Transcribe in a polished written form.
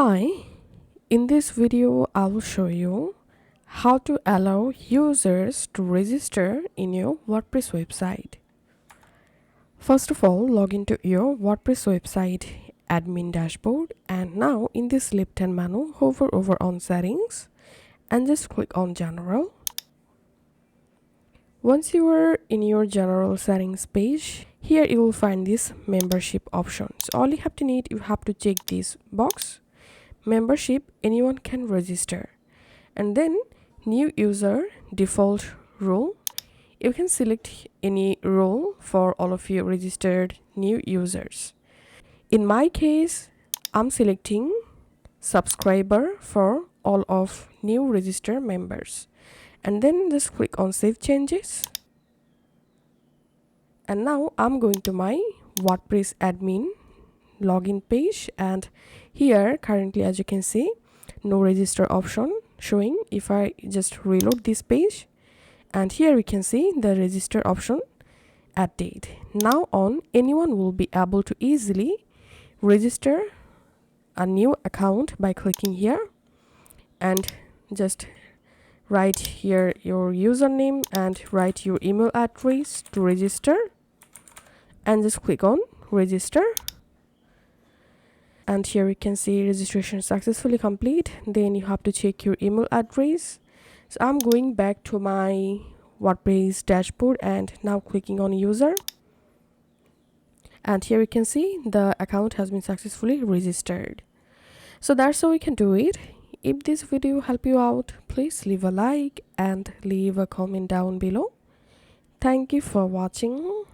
Hi, in this video I will show you how to allow users to register in your WordPress website. First of all, log into your WordPress website admin dashboard, and now in this left hand menu hover over on settings and just click on general. Once you are in your general settings page, here you will find this membership options. All you have to check this box, membership anyone can register, and then new user default role. You can select any role for all of your registered new users. In my case, I'm selecting subscriber for all of new registered members, and then just click on save changes. And now I'm going to my WordPress admin login page, and here currently, as you can see, no register option showing. If I just reload this page, and here we can see the register option at date. Now on, anyone will be able to easily register a new account by clicking here and just write here your username and write your email address to register, and just click on register. And here we can see registration successfully complete. Then you have to check your email address. So I'm going back to my WordPress dashboard and now clicking on user, and here we can see the account has been successfully registered. So that's how we can do it. If this video helped you out, please leave a like and leave a comment down below. Thank you for watching.